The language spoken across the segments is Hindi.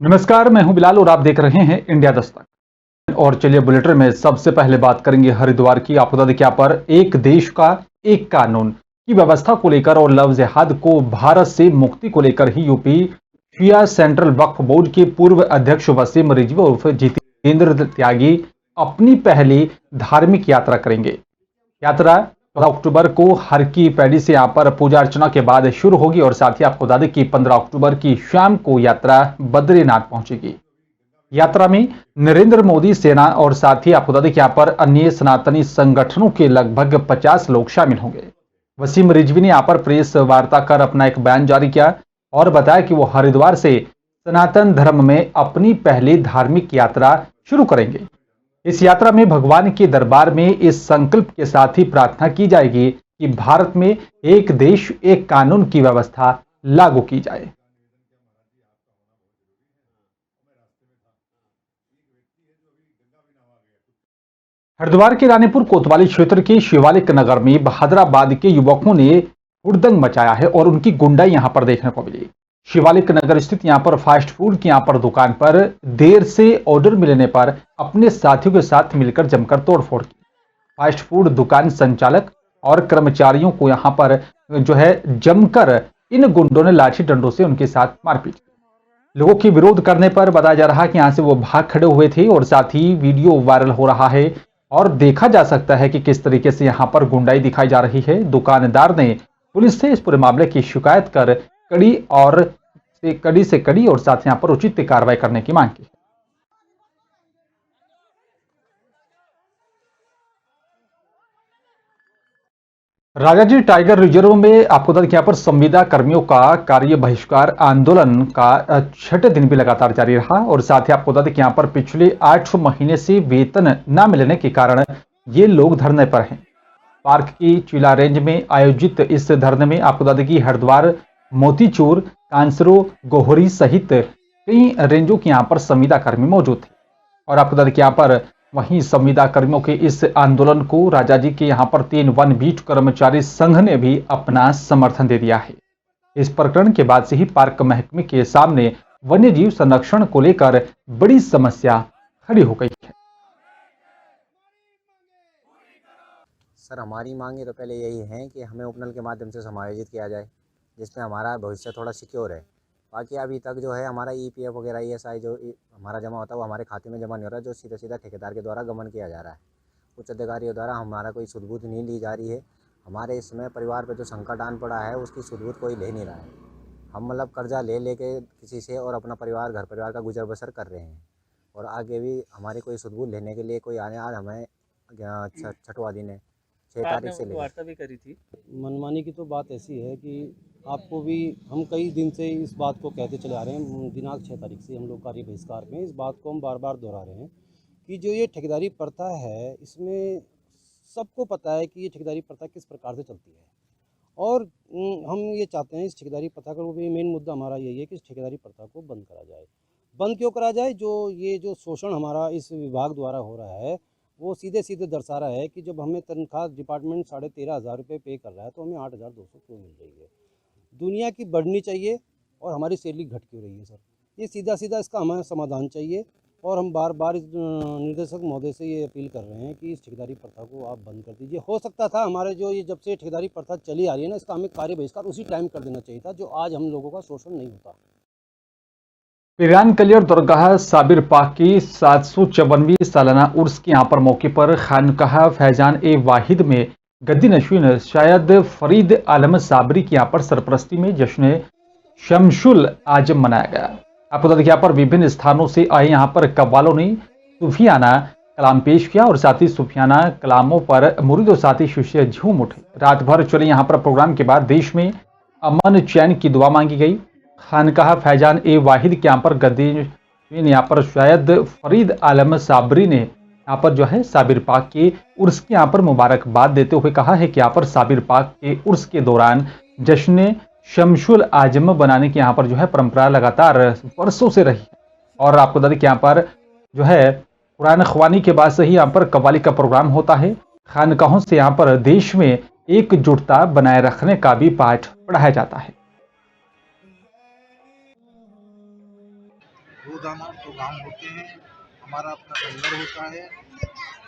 नमस्कार, मैं हूं बिलाल और आप देख रहे हैं इंडिया दस्तक। और चलिए बुलेटिन में सबसे पहले बात करेंगे हरिद्वार की। आपको बता दें कि यहाँ पर एक देश का एक कानून की व्यवस्था को लेकर और लव जिहाद को भारत से मुक्ति को लेकर ही यूपी शिया सेंट्रल वक्फ बोर्ड के पूर्व अध्यक्ष वसीम रिजवी उर्फ जितेंद्र त्यागी अपनी पहली धार्मिक यात्रा करेंगे। यात्रा 14 अक्टूबर को हर की पैड़ी से यहाँ पर पूजा अर्चना के बाद शुरू होगी और साथ ही आपको बता दें कि 15 अक्टूबर की शाम को यात्रा बद्रीनाथ पहुंचेगी। यात्रा में नरेंद्र मोदी सेना और साथ ही आपको बता दें कि यहाँ पर अन्य सनातनी संगठनों के लगभग 50 लोग शामिल होंगे। वसीम रिजवी ने यहाँ पर प्रेस वार्ता कर अपना एक बयान जारी किया और बताया कि वो हरिद्वार से सनातन धर्म में अपनी पहली धार्मिक यात्रा शुरू करेंगे। इस यात्रा में भगवान के दरबार में इस संकल्प के साथ ही प्रार्थना की जाएगी कि भारत में एक देश एक कानून की व्यवस्था लागू की जाए। हरिद्वार के रानीपुर कोतवाली क्षेत्र के शिवालिक नगर में बहादुराबाद के युवकों ने हुड़दंग मचाया है और उनकी गुंडाई यहां पर देखने को मिली। शिवालिक नगर स्थित यहां पर फास्ट फूड की यहां पर दुकान पर देर से ऑर्डर मिलने पर अपने साथियों के साथ मिलकर जमकर तोड़फोड़ की। फास्ट फूड दुकान संचालक और कर्मचारियों को यहां पर जमकर इन गुंडों ने लाठी डंडों से उनके साथ मारपीट की। लोगों के विरोध करने पर बताया जा रहा है कि यहां से वो भाग खड़े हुए थे और साथ ही वीडियो वायरल हो रहा है और देखा जा सकता है कि किस तरीके से यहां पर गुंडाई दिखाई जा रही है। दुकानदार ने पुलिस से इस पूरे मामले की शिकायत कर कड़ी से कड़ी और साथ यहां पर उचित कार्रवाई करने की मांग की है। राजाजी टाइगर रिजर्व में आपको बता दें कि यहाँ पर संविदा कर्मियों का कार्य बहिष्कार आंदोलन का छठे दिन भी लगातार जारी रहा और साथ ही आपको बता दें कि यहाँ पर पिछले 8 महीने से वेतन न मिलने के कारण ये लोग धरने पर हैं। पार्क की चिला रेंज में आयोजित इस धरने में आपको बता दें कि हरिद्वार, मोतीचूर, कांसरो, गोहरी सहित कई रेंजों के यहाँ पर संविदा कर्मी मौजूद थे। और आपको बता दें कि यहाँ पर वहीं संविदा कर्मियों के इस आंदोलन को राजाजी के यहाँ पर 3 वन बीट कर्मचारी संघ ने भी अपना समर्थन दे दिया है। इस प्रकरण के बाद से ही पार्क महकमे के सामने वन्य जीव संरक्षण को लेकर बड़ी समस्या खड़ी हो गई है। सर, हमारी मांगे तो पहले यही है कि हमें उपनल के माध्यम से समायोजित किया जाए, जिसमें हमारा भविष्य थोड़ा सिक्योर है। बाकी अभी तक जो है हमारा ईपीएफ वगैरह ईएसआई जो हमारा जमा होता है वो हमारे खाते में जमा नहीं हो रहा, जो सीधा सीधा ठेकेदार के द्वारा गमन किया जा रहा है। उच्च अधिकारियों द्वारा हमारा कोई सुध-बूध नहीं ली जा रही है। हमारे इसमें परिवार पे जो संकट आन पड़ा है उसकी सुध-बूध कोई ले नहीं रहा है। हम मतलब कर्जा ले लेके किसी से और अपना परिवार घर परिवार का गुजर बसर कर रहे हैं और आगे भी हमारी कोई सुध-बूध लेने के लिए कोई आने आज हमें छठवां दिन है, 6 तारीख से लेकर वार्ता भी करी थी। मनमानी की तो बात ऐसी है कि आपको भी हम कई दिन से इस बात को कहते चले आ रहे हैं। दिनांक 6 तारीख से हम लोग कार्य बहिष्कार में इस बात को हम बार बार दोहरा रहे हैं कि जो ये ठेकेदारी प्रथा है, इसमें सबको पता है कि ये ठेकेदारी प्रथा किस प्रकार से चलती है और हम ये चाहते हैं इस ठेकेदारी प्रथा का वो भी मेन मुद्दा हमारा यही है कि इस ठेकेदारी प्रथा को बंद करा जाए। बंद क्यों करा जाए? जो शोषण हमारा इस विभाग द्वारा हो रहा है वो सीधे सीधे दर्शा रहा है कि जब हमें तनख्वाह डिपार्टमेंट 13,500 रुपये पे कर रहा है तो हमें 8,200 क्यों मिल रही है? दुनिया की बढ़नी चाहिए और हमारी सैलरी घट क्यों रही है सर? ये सीधा सीधा इसका हमें समाधान चाहिए और हम बार बार इस निर्देशक महोदय से ये अपील कर रहे हैं कि इस ठेकेदारी प्रथा को आप बंद कर दीजिए। हो सकता था हमारे जो ये जब से ठेकेदारी प्रथा चली आ रही है ना, इसका हमें कार्य बहिष्कार उसी टाइम कर देना चाहिए था जो आज हम लोगों का शोषण नहीं होता। पिरान कलियर दरगाह साबिर पाक की 754वीं सालाना उर्स के यहाँ पर मौके पर खानकाह फैजान ए वाहिद में गद्दी नशीन शायद फरीद आलम साबरी की यहाँ पर सरपरस्ती में जश्न शमशुल आजम मनाया गया। आपको बता दें कि यहाँ पर विभिन्न स्थानों से आए यहाँ पर कव्वालों ने सूफियाना कलाम पेश किया और साथ ही सूफियाना कलामों पर मुरीद और साथी शिष्य झूम उठे। रात भर चले यहाँ पर प्रोग्राम के बाद देश में अमन चैन की दुआ मांगी गई। खानकाह फैजान ए वाहिद के यहाँ पर गद्दी यहाँ पर शायद फरीद आलम साबरी ने यहाँ पर साबिर पाक के उर्स के यहाँ पर मुबारकबाद देते हुए कहा है कि यहाँ पर साबिर पाक के उर्स के दौरान जश्न शमशुल आजम बनाने की यहाँ पर परंपरा लगातार वर्षों से रही है। और आपको बता दें कि यहाँ पर कुरान ख्वानी के बाद से ही यहाँ पर कव्वाली का प्रोग्राम होता है। खानकाहों से यहाँ पर देश में एकजुटता बनाए रखने का भी पाठ पढ़ाया जाता है। रोज़ाना प्रोग्राम होते हैं। हमारा अपना लंगर होता है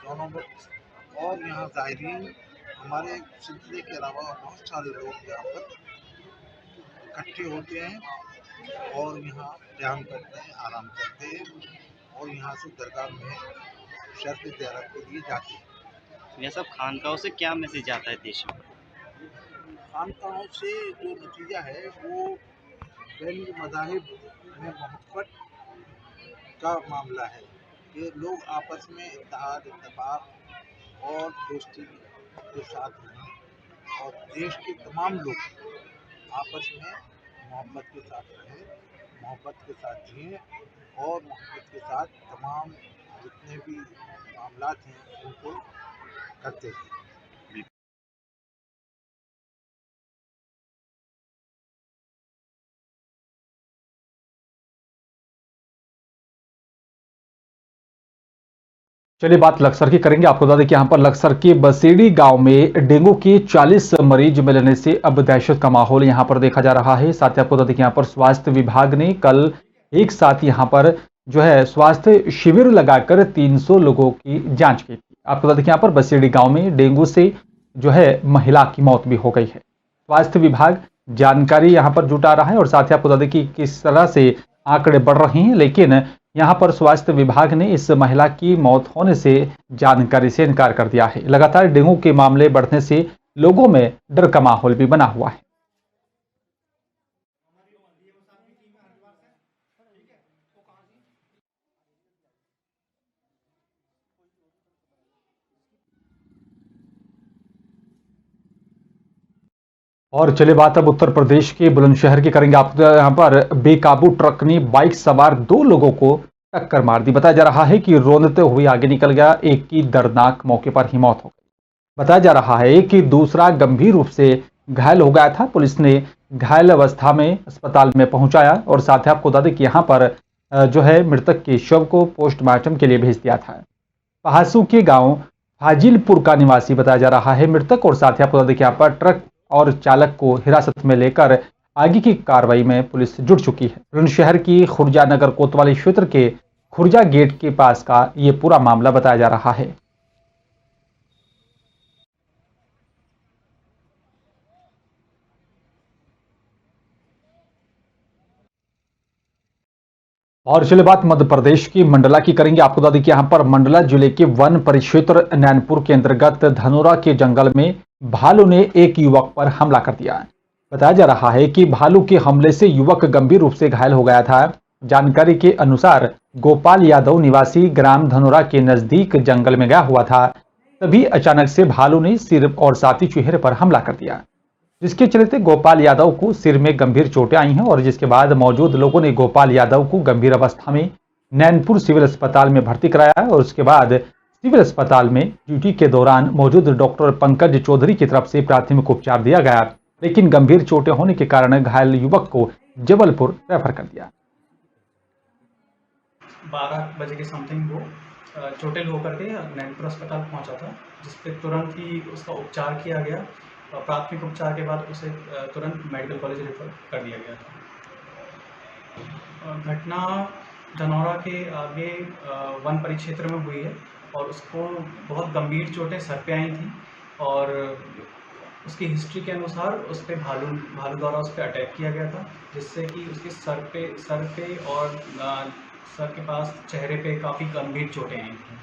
दोनों वक्त, और यहाँ ज़ायरीन हमारे सिलसिले के अलावा बहुत सारे लोग यहाँ पर इकट्ठे होते हैं और यहाँ ध्यान करते हैं, आराम करते हैं और यहाँ से दरगाह में शर्त ज़ियारत के लिए जाते हैं। यह सब खानकाहों से क्या मैसेज आता है देश में? खानकाहों से जो नतीजा है वो बैन मज़ाहिब में मोहब्बत का मामला है कि लोग आपस में इत्तेहाद, इत्तेफाक और दोस्ती के साथ रहें और देश के तमाम लोग आपस में मोहब्बत के साथ रहें, मोहब्बत के साथ जिएँ और मोहब्बत के साथ तमाम जितने भी मामलात हैं उनको करते हैं। चलिए बात लक्सर की करेंगे। आपको बता दें कि यहाँ पर लक्सर के बसेड़ी गांव में डेंगू के 40 मरीज मिलने से अब दहशत का माहौल यहाँ पर देखा जा रहा है। साथ ही आपको बता दें कि यहाँ पर स्वास्थ्य विभाग ने कल एक साथ यहाँ पर जो है स्वास्थ्य शिविर लगाकर 300 लोगों की जांच की थी। आपको बता दें कि यहाँ पर बसेड़ी गांव में डेंगू से जो है महिला की मौत भी हो गई है। स्वास्थ्य विभाग जानकारी यहाँ पर जुटा रहा है और साथ ही आपको बता दें कि किस तरह से आंकड़े बढ़ रहे हैं, लेकिन यहाँ पर स्वास्थ्य विभाग ने इस महिला की मौत होने से जानकारी से इनकार कर दिया है। लगातार डेंगू के मामले बढ़ने से लोगों में डर का माहौल भी बना हुआ है। और चलिए बात अब उत्तर प्रदेश के बुलंदशहर की करेंगे। आप यहाँ पर बेकाबू ट्रक ने बाइक सवार 2 लोगों को टक्कर मार दी। बताया जा रहा है कि रोंदते हुए आगे निकल गया, एक की दर्दनाक मौके पर ही मौत हो गई। बताया जा रहा है कि दूसरा गंभीर रूप से घायल हो गया था। पुलिस ने घायल अवस्था में अस्पताल में पहुंचाया और साथ ही आपको बता दें कि यहाँ पर जो है मृतक के शव को पोस्टमार्टम के लिए भेज दिया था। पहासू के गाँव फाजिलपुर का निवासी बताया जा रहा है मृतक, और साथ ही आपको बता दें कि यहाँ पर ट्रक और चालक को हिरासत में लेकर आगे की कार्रवाई में पुलिस जुट चुकी है। बुलंदशहर की खुर्जा नगर कोतवाली क्षेत्र के खुर्जा गेट के पास का ये पूरा मामला बताया जा रहा है। और चलिए बात मध्य प्रदेश की मंडला की करेंगे। आपको बता दें कि यहाँ पर मंडला जिले के वन परिक्षेत्र नैनपुर के अंतर्गत धनोरा के जंगल में भालू ने एक युवक पर हमला कर दिया। बताया जा रहा है कि भालू के हमले से युवक गंभीर रूप से घायल हो गया था। जानकारी के अनुसार गोपाल यादव निवासी ग्राम धनोरा के नजदीक जंगल में गया हुआ था, तभी अचानक से भालू ने सिर और साथ ही चेहरे पर हमला कर दिया, जिसके चलते गोपाल यादव को सिर में गंभीर चोटें आई हैं और जिसके बाद मौजूद लोगों ने गोपाल यादव को गंभीर अवस्था में नैनपुर सिविल अस्पताल में भर्ती कराया और उसके बाद सिविल अस्पताल में ड्यूटी के दौरान मौजूद डॉक्टर पंकज चौधरी की तरफ से प्राथमिक उपचार दिया गया, लेकिन गंभीर चोटें होने के कारण घायल युवक को जबलपुर रेफर कर दिया। 12 बजे के समथिंग वो चोटिल होकर के नैनपुर अस्पताल पहुंचा था, जिस पे तुरंत ही उसका उपचार किया गया। प्राथमिक उपचार के बाद उसे तुरंत मेडिकल कॉलेज रेफर कर दिया गया था। घटना धनौरा के आगे वन परिक्षेत्र में हुई है और उसको बहुत गंभीर चोटें सर पे आई थी और उसकी हिस्ट्री के अनुसार उस पर भालू द्वारा उस पर अटैक किया गया था, जिससे कि उसके सर पे और सर के पास चेहरे पे काफ़ी गंभीर चोटें आई थी।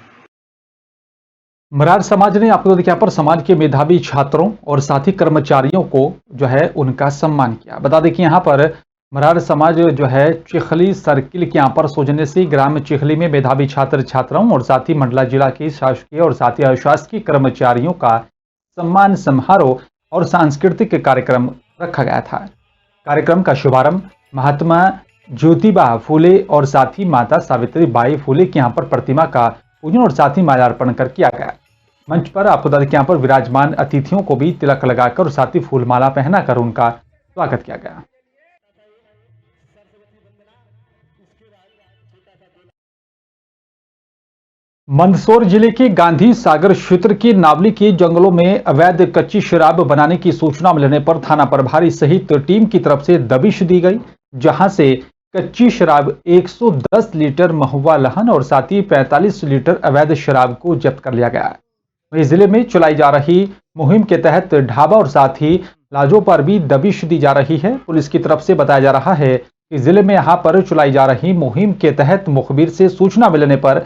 मरार समाज ने आपको देखिए यहाँ पर समाज के मेधावी छात्रों और साथी कर्मचारियों को जो है उनका सम्मान किया। बता दें कि यहाँ पर मरार समाज जो है चिखली सर्किल के यहाँ पर सौजन्य से ग्राम चिखली में मेधावी छात्र छात्राओं और साथ ही मंडला जिला के शासकीय और साथ ही अशासकीय कर्मचारियों का सम्मान समारोह और सांस्कृतिक कार्यक्रम रखा गया था। कार्यक्रम का शुभारंभ महात्मा ज्योतिबा फूले और साथ ही माता सावित्री बाई फूले की यहाँ पर प्रतिमा का पूजन और साथ ही माल्यार्पण कर किया गया। मंच पर आपको बता दें कि यहाँ पर विराजमान अतिथियों को भी तिलक लगाकर और साथ ही फूलमाला पहनाकर उनका स्वागत किया गया। मंदसौर जिले के गांधी सागर क्षेत्र के नावली के जंगलों में अवैध कच्ची शराब बनाने की सूचना मिलने पर थाना प्रभारी सहित टीम की तरफ से दबिश दी गई, जहां से कच्ची शराब 110 लीटर महुआ लहन और साथ ही 45 लीटर अवैध शराब को जब्त कर लिया गया है। वहीं जिले में चलाई जा रही मुहिम के तहत ढाबा और साथ ही लाजों पर भी दबिश दी जा रही है। पुलिस की तरफ से बताया जा रहा है कि जिले में यहां पर चलाई जा रही मुहिम के तहत मुखबिर से सूचना मिलने पर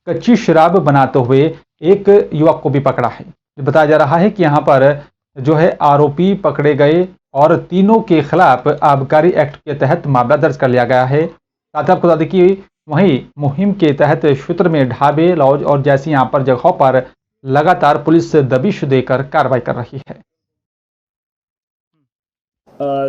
कच्ची शराब बनाते हुए एक युवक को भी पकड़ा है। बताया जा रहा है कि यहां पर आरोपी पकड़े गए और तीनों के खिलाफ आबकारी एक्ट के तहत मामला दर्ज कर लिया गया है। साथ ही आपको बता दें कि वहीं मुहिम के तहत क्षेत्र में ढाबे, लॉज और जैसी यहां पर जगहों पर लगातार पुलिस दबिश देकर कार्रवाई कर रही है।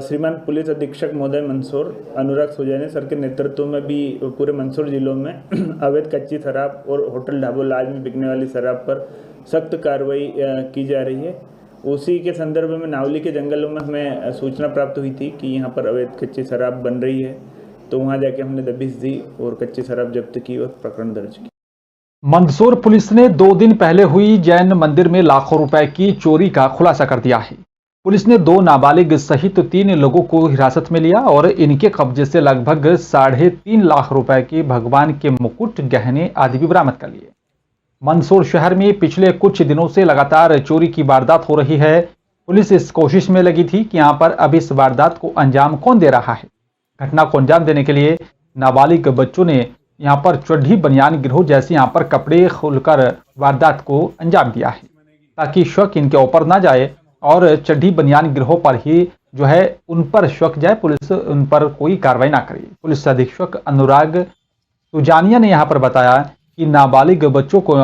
श्रीमान पुलिस अधीक्षक महोदय मंदसौर अनुराग सुजैने सर के नेतृत्व में भी पूरे मंदसौर जिलों में अवैध कच्ची शराब और होटल ढाबों लाज में बिकने वाली शराब पर सख्त कार्रवाई की जा रही है। उसी के संदर्भ में नावली के जंगलों में हमें सूचना प्राप्त हुई थी कि यहाँ पर अवैध कच्ची शराब बन रही है, तो वहाँ जाके हमने दबिश दी और कच्ची शराब जब्त की और प्रकरण दर्ज किया। मंदसौर पुलिस ने 2 दिन पहले हुई जैन मंदिर में लाखों रुपए की चोरी का खुलासा कर दिया है। पुलिस ने 2 नाबालिग सहित 3 लोगों को हिरासत में लिया और इनके कब्जे से लगभग 3.5 लाख रुपए के भगवान के मुकुट, गहने आदि भी बरामद कर लिए। मंदसौर शहर में पिछले कुछ दिनों से लगातार चोरी की वारदात हो रही है। पुलिस इस कोशिश में लगी थी कि यहां पर अब इस वारदात को अंजाम कौन दे रहा है। घटना को अंजाम देने के लिए नाबालिग बच्चों ने यहां पर चड्ढी बनियान गिरोह जैसे यहां पर कपड़े खोलकर वारदात को अंजाम दिया है, ताकि शक इनके ऊपर ना जाए और चड्ढी बनियान गिरोह पर ही उन पर शक जाए, पुलिस उन पर कोई कार्रवाई ना करे। पुलिस अधीक्षक अनुराग सुजानिया ने यहां पर बताया कि नाबालिग बच्चों को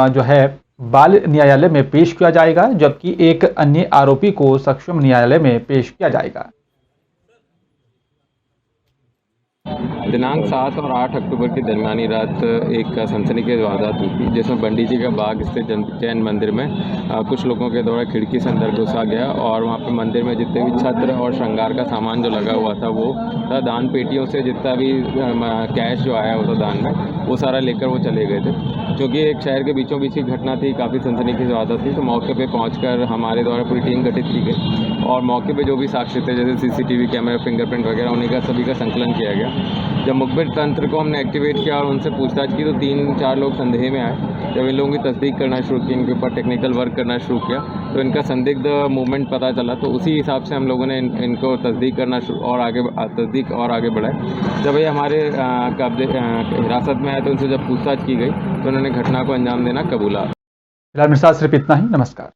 बाल न्यायालय में पेश किया जाएगा, जबकि एक अन्य आरोपी को सक्षम न्यायालय में पेश किया जाएगा। दिनांक 7 और 8 अक्टूबर की दरमियानी रात एक सनसनीखेज वारदात हुई थी, जिसमें बंडी जी का बाग स्थित जैन मंदिर में कुछ लोगों के द्वारा खिड़की से अंदर घुसा गया और वहाँ पे मंदिर में जितने भी छत्र और श्रृंगार का सामान जो लगा हुआ था वो दान पेटियों से जितना भी कैश जो आया होता दान में वो सारा लेकर वो चले गए थे। क्योंकि एक शहर के बीचों बीच की घटना थी, काफ़ी सनसनीखेज वारदात थी, तो मौके पर पहुँच हमारे द्वारा पूरी टीम गठित की गई और मौके पर जो भी साक्ष्य थे जैसे CCTV कैमरा, फिंगरप्रिंट वगैरह उन्हीं का सभी का संकलन किया गया। जब मुखबिर तंत्र को हमने एक्टिवेट किया और उनसे पूछताछ की तो 3-4 लोग संदेह में आए। जब इन लोगों की तस्दीक करना शुरू की, इनके ऊपर टेक्निकल वर्क करना शुरू किया तो इनका संदिग्ध मूवमेंट पता चला, तो उसी हिसाब से हम लोगों ने इनको तस्दीक करना और आगे बढ़ाए। जब ये हमारे कब्जे हिरासत में आए तो उनसे जब पूछताछ की गई तो उन्होंने घटना को अंजाम देना कबूला। फिलहाल मेरे साथ सिर्फ इतना ही। नमस्कार।